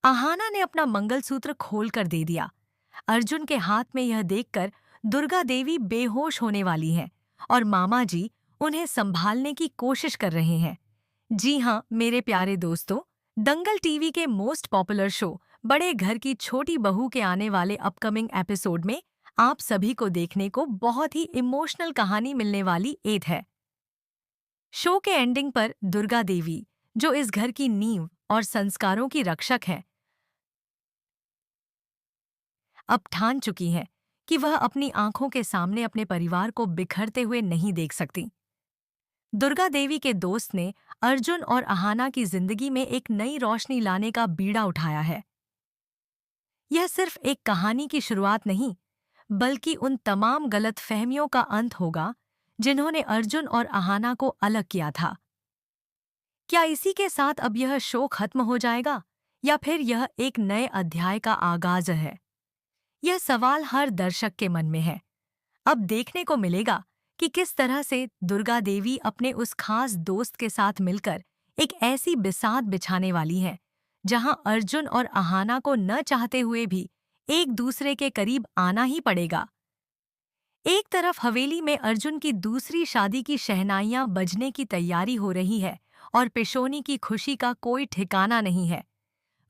आहाना ने अपना मंगलसूत्र खोल कर दे दिया। अर्जुन के हाथ में यह देखकर दुर्गा देवी बेहोश होने वाली हैं और मामा जी उन्हें संभालने की कोशिश कर रहे हैं। जी हाँ मेरे प्यारे दोस्तों, दंगल टीवी के मोस्ट पॉपुलर शो बड़े घर की छोटी बहू के आने वाले अपकमिंग एपिसोड में आप सभी को देखने को बहुत ही इमोशनल कहानी मिलने वाली एड है। शो के एंडिंग पर दुर्गा देवी, जो इस घर की नींव और संस्कारों की रक्षक है, अब ठान चुकी है कि वह अपनी आंखों के सामने अपने परिवार को बिखरते हुए नहीं देख सकती। दुर्गा देवी के दोस्त ने अर्जुन और अहाना की जिंदगी में एक नई रोशनी लाने का बीड़ा उठाया है। यह सिर्फ एक कहानी की शुरुआत नहीं, बल्कि उन तमाम गलत फहमियों का अंत होगा जिन्होंने अर्जुन और अहाना को अलग किया था। क्या इसी के साथ अब यह शो खत्म हो जाएगा या फिर यह एक नए अध्याय का आगाज है? यह सवाल हर दर्शक के मन में है। अब देखने को मिलेगा कि किस तरह से दुर्गा देवी अपने उस खास दोस्त के साथ मिलकर एक ऐसी बिसात बिछाने वाली है जहां अर्जुन और अहाना को न चाहते हुए भी एक दूसरे के करीब आना ही पड़ेगा। एक तरफ हवेली में अर्जुन की दूसरी शादी की शहनाइयां बजने की तैयारी हो रही है और पिशोनी की खुशी का कोई ठिकाना नहीं है।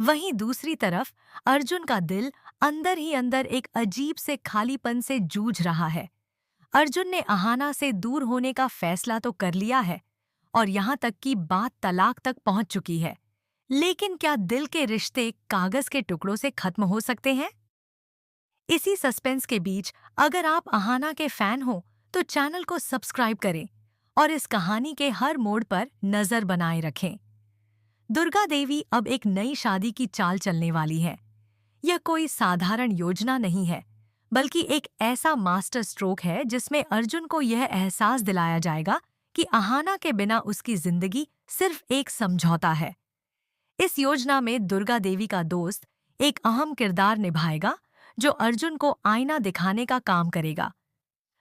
वहीं दूसरी तरफ अर्जुन का दिल अंदर ही अंदर एक अजीब से खालीपन से जूझ रहा है। अर्जुन ने अहाना से दूर होने का फैसला तो कर लिया है और यहाँ तक कि बात तलाक तक पहुंच चुकी है। लेकिन क्या दिल के रिश्ते कागज के टुकड़ों से खत्म हो सकते हैं? इसी सस्पेंस के बीच अगर आप अहाना के फैन हो तो चैनल को सब्सक्राइब करें और इस कहानी के हर मोड़ पर नजर बनाए रखें। दुर्गा देवी अब एक नई शादी की चाल चलने वाली है। यह कोई साधारण योजना नहीं है, बल्कि एक ऐसा मास्टर स्ट्रोक है जिसमें अर्जुन को यह एहसास दिलाया जाएगा कि अहाना के बिना उसकी जिंदगी सिर्फ एक समझौता है। इस योजना में दुर्गा देवी का दोस्त एक अहम किरदार निभाएगा, जो अर्जुन को आईना दिखाने का काम करेगा।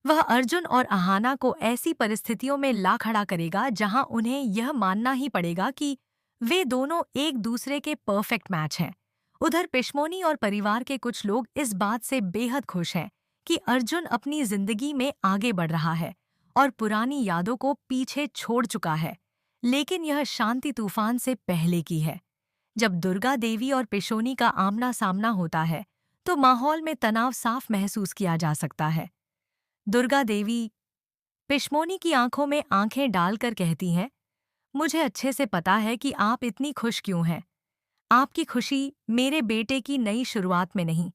वह अर्जुन और अहाना को ऐसी परिस्थितियों में ला खड़ा करेगा जहां उन्हें यह मानना ही पड़ेगा कि वे दोनों एक दूसरे के परफेक्ट मैच हैं। उधर पिशमोनी और परिवार के कुछ लोग इस बात से बेहद खुश हैं कि अर्जुन अपनी जिंदगी में आगे बढ़ रहा है और पुरानी यादों को पीछे छोड़ चुका है। लेकिन यह शांति तूफान से पहले की है। जब दुर्गा देवी और पिशोनी का आमना सामना होता है तो माहौल में तनाव साफ महसूस किया जा सकता है। दुर्गा देवी पिशमोनी की आंखों में आंखें डालकर कहती हैं, मुझे अच्छे से पता है कि आप इतनी खुश क्यों हैं। आपकी खुशी मेरे बेटे की नई शुरुआत में नहीं,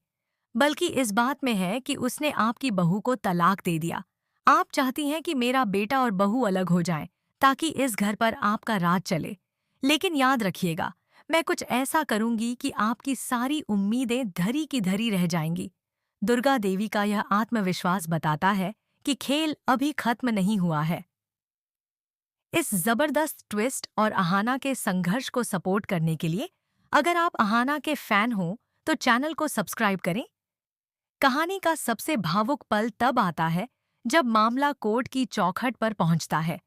बल्कि इस बात में है कि उसने आपकी बहू को तलाक दे दिया। आप चाहती हैं कि मेरा बेटा और बहू अलग हो जाएं, ताकि इस घर पर आपका राज चले। लेकिन याद रखिएगा, मैं कुछ ऐसा करूंगी कि आपकी सारी उम्मीदें धरी की धरी रह जाएंगी। दुर्गा देवी का यह आत्मविश्वास बताता है कि खेल अभी खत्म नहीं हुआ है। इस जबरदस्त ट्विस्ट और अहाना के संघर्ष को सपोर्ट करने के लिए अगर आप अहाना के फैन हो तो चैनल को सब्सक्राइब करें। कहानी का सबसे भावुक पल तब आता है जब मामला कोर्ट की चौखट पर पहुंचता है।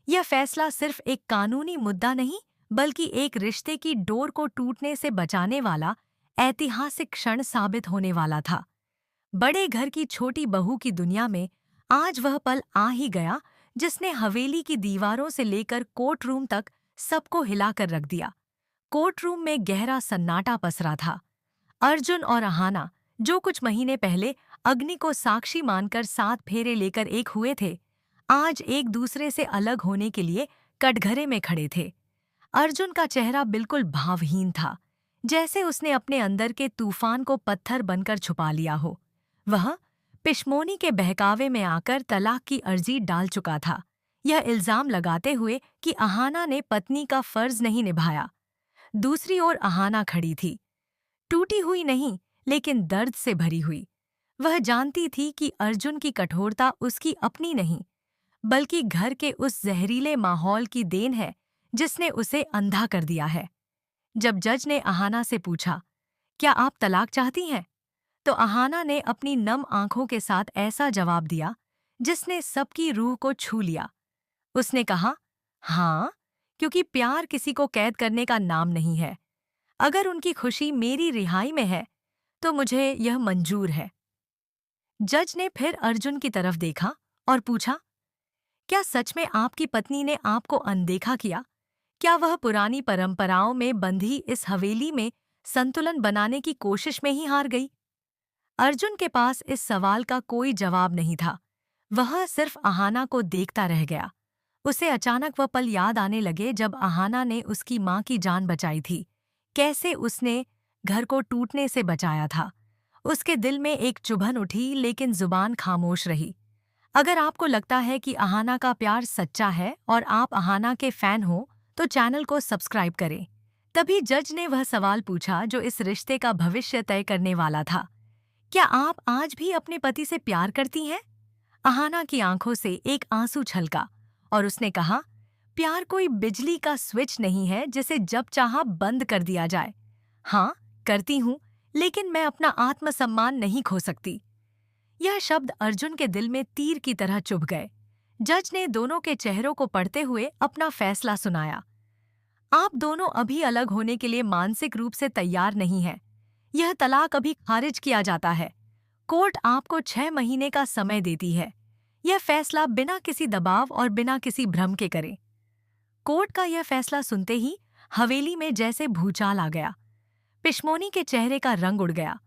यह फैसला सिर्फ एक कानूनी मुद्दा नहीं, बल्कि एक रिश्ते की डोर को टूटने से बचाने वाला ऐतिहासिक क्षण साबित होने वाला था। बड़े घर की छोटी बहू की दुनिया में आज वह पल आ ही गया जिसने हवेली की दीवारों से लेकर कोर्ट रूम तक सबको हिलाकर रख दिया। कोर्ट रूम में गहरा सन्नाटा पसरा था। अर्जुन और अहाना, जो कुछ महीने पहले अग्नि को साक्षी मानकर 7 फेरे लेकर एक हुए थे, आज एक दूसरे से अलग होने के लिए कटघरे में खड़े थे। अर्जुन का चेहरा बिल्कुल भावहीन था, जैसे उसने अपने अंदर के तूफान को पत्थर बनकर छुपा लिया हो। वह पिशमोनी के बहकावे में आकर तलाक की अर्जी डाल चुका था, यह इल्जाम लगाते हुए कि अहाना ने पत्नी का फर्ज नहीं निभाया। दूसरी ओर अहाना खड़ी थी, टूटी हुई नहीं, लेकिन दर्द से भरी हुई। वह जानती थी कि अर्जुन की कठोरता उसकी अपनी नहीं, बल्कि घर के उस जहरीले माहौल की देन है जिसने उसे अंधा कर दिया है। जब जज ने अहाना से पूछा, क्या आप तलाक चाहती हैं? तो अहाना ने अपनी नम आंखों के साथ ऐसा जवाब दिया जिसने सबकी रूह को छू लिया। उसने कहा, हाँ, क्योंकि प्यार किसी को कैद करने का नाम नहीं है। अगर उनकी खुशी मेरी रिहाई में है तो मुझे यह मंजूर है। जज ने फिर अर्जुन की तरफ देखा और पूछा, क्या सच में आपकी पत्नी ने आपको अनदेखा किया? क्या वह पुरानी परंपराओं में बंधी इस हवेली में संतुलन बनाने की कोशिश में ही हार गई? अर्जुन के पास इस सवाल का कोई जवाब नहीं था। वह सिर्फ आहाना को देखता रह गया। उसे अचानक वह पल याद आने लगे जब आहाना ने उसकी माँ की जान बचाई थी। कैसे उसने घर को टूटने से बचाया था। उसके दिल में एक चुभन उठी, लेकिन जुबान खामोश रही। अगर आपको लगता है कि आहाना का प्यार सच्चा है और आप आहाना के फैन हो, तो चैनल को सब्सक्राइब करें। तभी जज ने वह सवाल पूछा जो इस रिश्ते का भविष्य तय करने वाला था। क्या आप आज भी अपने पति से प्यार करती हैं? आहाना की आंखों से एक आंसू छलका और उसने कहा, प्यार कोई बिजली का स्विच नहीं है जिसे जब चाहा बंद कर दिया जाए। हाँ, करती हूँ, लेकिन मैं अपना आत्मसम्मान नहीं खो सकती। यह शब्द अर्जुन के दिल में तीर की तरह चुभ गए। जज ने दोनों के चेहरों को पढ़ते हुए अपना फैसला सुनाया। आप दोनों अभी अलग होने के लिए मानसिक रूप से तैयार नहीं हैं। यह तलाक अभी खारिज किया जाता है। कोर्ट आपको 6 महीने का समय देती है। यह फैसला बिना किसी दबाव और बिना किसी भ्रम के करें। कोर्ट का यह फैसला सुनते ही हवेली में जैसे भूचाल आ गया। पिशमोनी के चेहरे का रंग उड़ गया।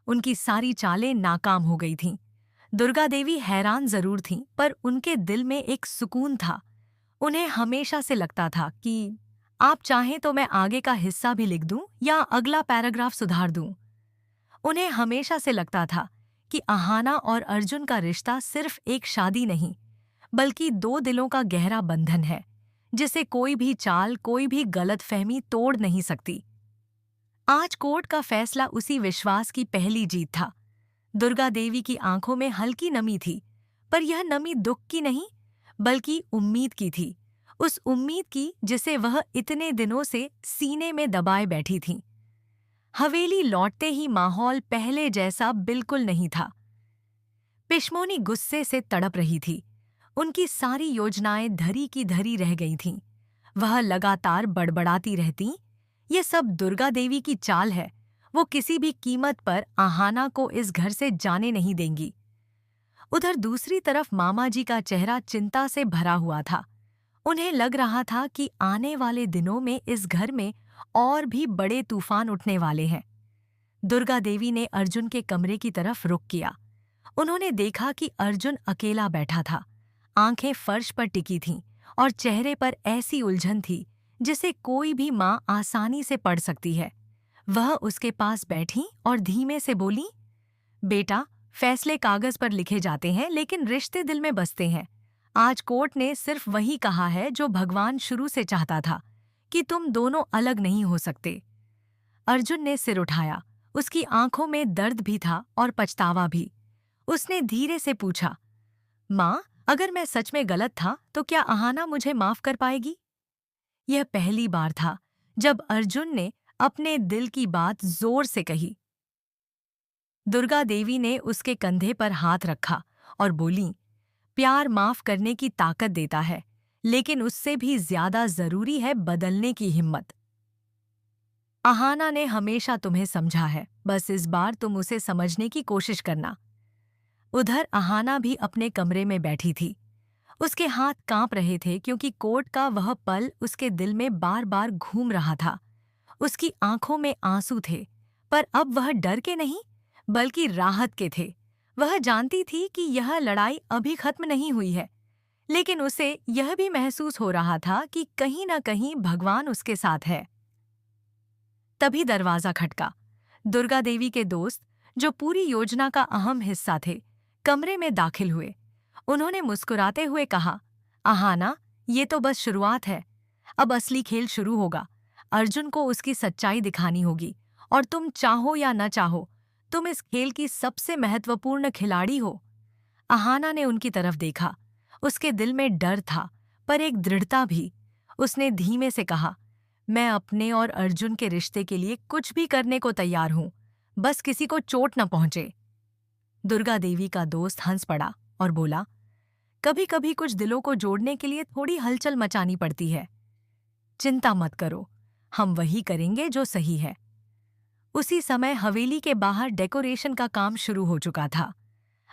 उनकी सारी चालें नाकाम हो गई थीं। दुर्गा देवी हैरान जरूर थीं, पर उनके दिल में एक सुकून था। उन्हें हमेशा से लगता था कि आप चाहें तो मैं आगे का हिस्सा भी लिख दूं या अगला पैराग्राफ सुधार दूं। उन्हें हमेशा से लगता था कि आहाना और अर्जुन का रिश्ता सिर्फ एक शादी नहीं, बल्कि दो दिलों का गहरा बंधन है, जिसे कोई भी चाल, कोई भी गलतफहमी तोड़ नहीं सकती। आज कोर्ट का फैसला उसी विश्वास की पहली जीत था। दुर्गा देवी की आंखों में हल्की नमी थी, पर यह नमी दुख की नहीं, बल्कि उम्मीद की थी। उस उम्मीद की जिसे वह इतने दिनों से सीने में दबाए बैठी थी। हवेली लौटते ही माहौल पहले जैसा बिल्कुल नहीं था। पिशमोनी गुस्से से तड़प रही थी। उनकी सारी योजनाएं धरी की धरी रह गई थीं। वह लगातार बड़बड़ाती रहती, ये सब दुर्गा देवी की चाल है। वो किसी भी कीमत पर आहाना को इस घर से जाने नहीं देंगी। उधर दूसरी तरफ मामा जी का चेहरा चिंता से भरा हुआ था। उन्हें लग रहा था कि आने वाले दिनों में इस घर में और भी बड़े तूफान उठने वाले हैं। दुर्गा देवी ने अर्जुन के कमरे की तरफ रुख किया। उन्होंने देखा कि अर्जुन अकेला बैठा था। आंखें फर्श पर टिकी थीं और चेहरे पर ऐसी उलझन थी जिसे कोई भी माँ आसानी से पढ़ सकती है। वह उसके पास बैठी और धीमे से बोली, बेटा, फैसले कागज पर लिखे जाते हैं, लेकिन रिश्ते दिल में बसते हैं। आज कोर्ट ने सिर्फ वही कहा है जो भगवान शुरू से चाहता था, कि तुम दोनों अलग नहीं हो सकते। अर्जुन ने सिर उठाया। उसकी आंखों में दर्द भी था और पछतावा भी। उसने धीरे से पूछा, माँ, अगर मैं सच में गलत था तो क्या आहाना मुझे माफ कर पाएगी? यह पहली बार था जब अर्जुन ने अपने दिल की बात जोर से कही। दुर्गा देवी ने उसके कंधे पर हाथ रखा और बोली, प्यार माफ करने की ताकत देता है, लेकिन उससे भी ज्यादा जरूरी है बदलने की हिम्मत। आहाना ने हमेशा तुम्हें समझा है, बस इस बार तुम उसे समझने की कोशिश करना। उधर आहाना भी अपने कमरे में बैठी थी। उसके हाथ कांप रहे थे क्योंकि कोर्ट का वह पल उसके दिल में बार बार घूम रहा था। उसकी आंखों में आंसू थे, पर अब वह डर के नहीं, बल्कि राहत के थे। वह जानती थी कि यह लड़ाई अभी खत्म नहीं हुई है, लेकिन उसे यह भी महसूस हो रहा था कि कहीं न कहीं भगवान उसके साथ है। तभी दरवाजा खटका। दुर्गा देवी के दोस्त, जो पूरी योजना का अहम हिस्सा थे, कमरे में दाखिल हुए। उन्होंने मुस्कुराते हुए कहा, आहाना, ये तो बस शुरुआत है। अब असली खेल शुरू होगा। अर्जुन को उसकी सच्चाई दिखानी होगी, और तुम चाहो या न चाहो, तुम इस खेल की सबसे महत्वपूर्ण खिलाड़ी हो। आहाना ने उनकी तरफ देखा। उसके दिल में डर था, पर एक दृढ़ता भी। उसने धीमे से कहा, मैं अपने और अर्जुन के रिश्ते के लिए कुछ भी करने को तैयार हूं, बस किसी को चोट न पहुंचे। दुर्गा देवी का दोस्त हंस पड़ा और बोला, कभी कभी कुछ दिलों को जोड़ने के लिए थोड़ी हलचल मचानी पड़ती है। चिंता मत करो, हम वही करेंगे जो सही है। उसी समय हवेली के बाहर डेकोरेशन का काम शुरू हो चुका था।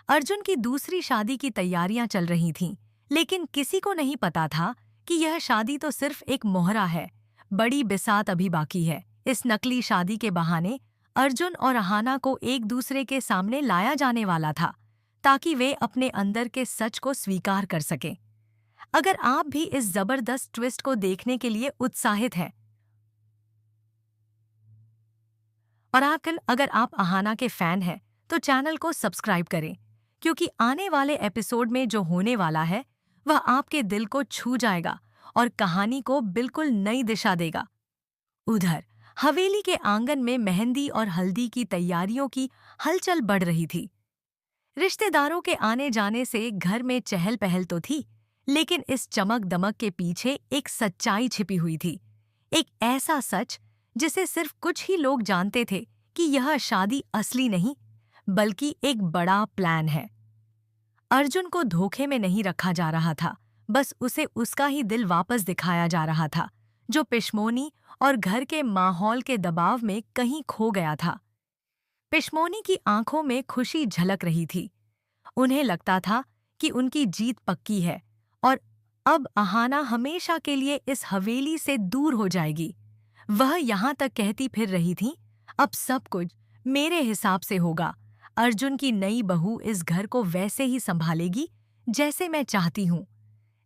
अर्जुन की दूसरी शादी की तैयारियां चल रही थीं, लेकिन किसी को नहीं पता था कि यह शादी तो सिर्फ एक मोहरा है। बड़ी बिसात अभी बाकी है। इस नकली शादी के बहाने अर्जुन और अहाना को एक दूसरे के सामने लाया जाने वाला था, ताकि वे अपने अंदर के सच को स्वीकार कर सकें। अगर आप भी इस जबरदस्त ट्विस्ट को देखने के लिए उत्साहित हैं और आखिर अगर आप अहाना के फैन हैं, तो चैनल को सब्सक्राइब करें, क्योंकि आने वाले एपिसोड में जो होने वाला है वह आपके दिल को छू जाएगा और कहानी को बिल्कुल नई दिशा देगा। उधर हवेली के आंगन में मेहंदी और हल्दी की तैयारियों की हलचल बढ़ रही थी। रिश्तेदारों के आने जाने से घर में चहल पहल तो थी, लेकिन इस चमक दमक के पीछे एक सच्चाई छिपी हुई थी। एक ऐसा सच जिसे सिर्फ कुछ ही लोग जानते थे कि यह शादी असली नहीं, बल्कि एक बड़ा प्लान है। अर्जुन को धोखे में नहीं रखा जा रहा था, बस उसे उसका ही दिल वापस दिखाया जा रहा था, जो पिशमोनी और घर के माहौल के दबाव में कहीं खो गया था। पिशमोनी की आंखों में खुशी झलक रही थी। उन्हें लगता था कि उनकी जीत पक्की है और अब अहाना हमेशा के लिए इस हवेली से दूर हो जाएगी। वह यहाँ तक कहती फिर रही थी, अब सब कुछ मेरे हिसाब से होगा। अर्जुन की नई बहू इस घर को वैसे ही संभालेगी जैसे मैं चाहती हूँ।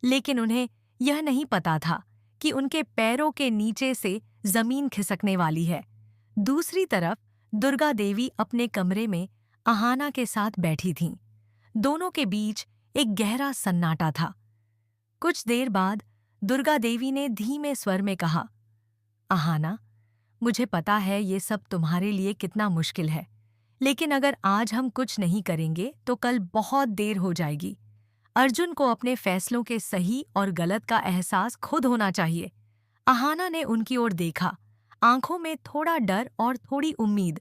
लेकिन उन्हें यह नहीं पता था कि उनके पैरों के नीचे से जमीन खिसकने वाली है। दूसरी तरफ दुर्गा देवी अपने कमरे में अहाना के साथ बैठी थीं। दोनों के बीच एक गहरा सन्नाटा था। कुछ देर बाद दुर्गा देवी ने धीमे स्वर में कहा, अहाना, मुझे पता है ये सब तुम्हारे लिए कितना मुश्किल है, लेकिन अगर आज हम कुछ नहीं करेंगे तो कल बहुत देर हो जाएगी। अर्जुन को अपने फैसलों के सही और गलत का एहसास खुद होना चाहिए। अहाना ने उनकी ओर देखा, आंखों में थोड़ा डर और थोड़ी उम्मीद।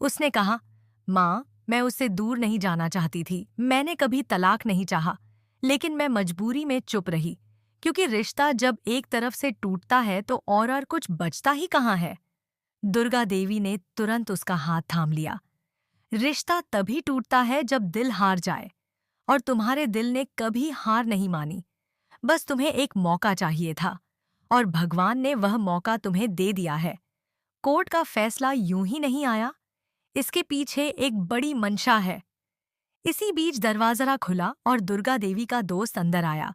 उसने कहा, माँ, मैं उससे दूर नहीं जाना चाहती थी। मैंने कभी तलाक नहीं चाहा, लेकिन मैं मजबूरी में चुप रही, क्योंकि रिश्ता जब एक तरफ से टूटता है तो और कुछ बचता ही कहाँ है। दुर्गा देवी ने तुरंत उसका हाथ थाम लिया। रिश्ता तभी टूटता है जब दिल हार जाए, और तुम्हारे दिल ने कभी हार नहीं मानी। बस तुम्हें एक मौका चाहिए था, और भगवान ने वह मौका तुम्हें दे दिया है। कोर्ट का फैसला यूं ही नहीं आया, इसके पीछे एक बड़ी मंशा है। इसी बीच दरवाजा खुला और दुर्गा देवी का दोस्त अंदर आया।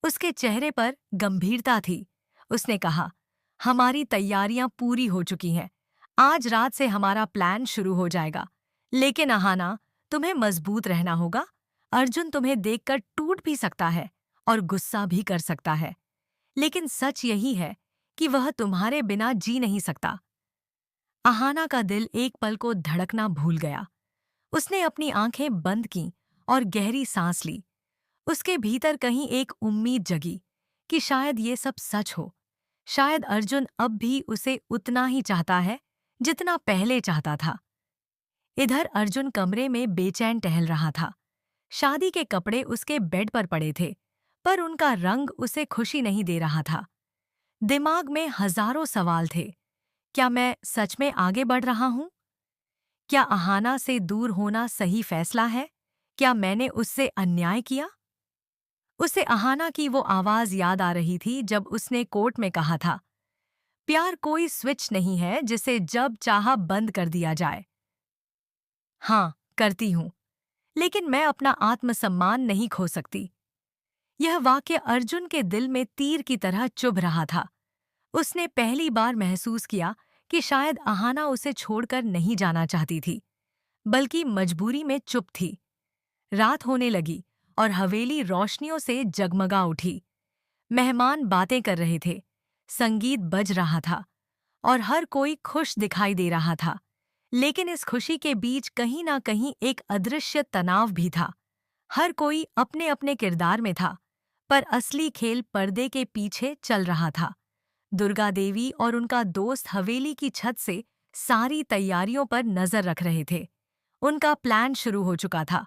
उसके चेहरे पर गंभीरता थी। उसने कहा, हमारी तैयारियां पूरी हो चुकी हैं। आज रात से हमारा प्लान शुरू हो जाएगा। लेकिन अहाना, तुम्हें मजबूत रहना होगा। अर्जुन तुम्हें देखकर टूट भी सकता है और गुस्सा भी कर सकता है, लेकिन सच यही है कि वह तुम्हारे बिना जी नहीं सकता। अहाना का दिल एक पल को धड़कना भूल गया। उसने अपनी आंखें बंद कीं और गहरी सांस ली। उसके भीतर कहीं एक उम्मीद जगी कि शायद ये सब सच हो। शायद अर्जुन अब भी उसे उतना ही चाहता है जितना पहले चाहता था। इधर अर्जुन कमरे में बेचैन टहल रहा था। शादी के कपड़े उसके बेड पर पड़े थे, पर उनका रंग उसे खुशी नहीं दे रहा था। दिमाग में हजारों सवाल थे। क्या मैं सच में आगे बढ़ रहा हूँ? क्या अहाना से दूर होना सही फैसला है? क्या मैंने उससे अन्याय किया? उसे अहाना की वो आवाज याद आ रही थी जब उसने कोर्ट में कहा था, प्यार कोई स्विच नहीं है जिसे जब चाहा बंद कर दिया जाए। हाँ, करती हूँ, लेकिन मैं अपना आत्मसम्मान नहीं खो सकती। यह वाक्य अर्जुन के दिल में तीर की तरह चुभ रहा था। उसने पहली बार महसूस किया कि शायद अहाना उसे छोड़कर नहीं जाना चाहती थी, बल्कि मजबूरी में चुप थी। रात होने लगी और हवेली रोशनियों से जगमगा उठी। मेहमान बातें कर रहे थे, संगीत बज रहा था और हर कोई खुश दिखाई दे रहा था। लेकिन इस खुशी के बीच कहीं ना कहीं एक अदृश्य तनाव भी था। हर कोई अपने अपने किरदार में था, पर असली खेल पर्दे के पीछे चल रहा था। दुर्गा देवी और उनका दोस्त हवेली की छत से सारी तैयारियों पर नजर रख रहे थे। उनका प्लान शुरू हो चुका था।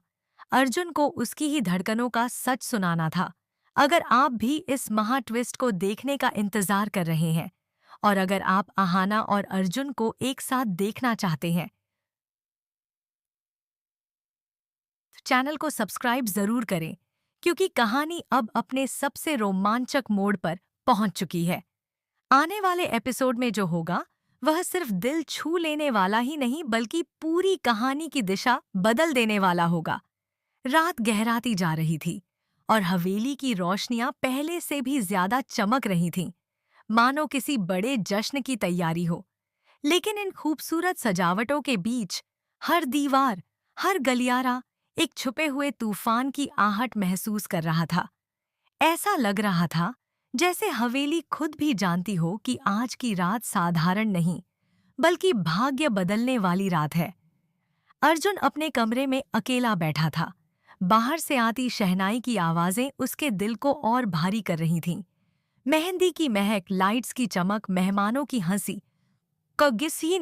अर्जुन को उसकी ही धड़कनों का सच सुनाना था। अगर आप भी इस महा ट्विस्ट को देखने का इंतजार कर रहे हैं और अगर आप आहाना और अर्जुन को एक साथ देखना चाहते हैं तो चैनल को सब्सक्राइब जरूर करें, क्योंकि कहानी अब अपने सबसे रोमांचक मोड़ पर पहुंच चुकी है। आने वाले एपिसोड में जो होगा वह सिर्फ दिल छू लेने वाला ही नहीं बल्कि पूरी कहानी की दिशा बदल देने वाला होगा। रात गहराती जा रही थी और हवेली की रोशनियां पहले से भी ज्यादा चमक रही थीं, मानो किसी बड़े जश्न की तैयारी हो। लेकिन इन खूबसूरत सजावटों के बीच हर दीवार, हर गलियारा एक छुपे हुए तूफान की आहट महसूस कर रहा था। ऐसा लग रहा था जैसे हवेली खुद भी जानती हो कि आज की रात साधारण नहीं, बल्कि भाग्य बदलने वाली रात है। अर्जुन अपने कमरे में अकेला बैठा था। बाहर से आती शहनाई की आवाजें उसके दिल को और भारी कर रही थीं। मेहंदी की महक, लाइट्स की चमक, मेहमानों की हंसी, कगिसी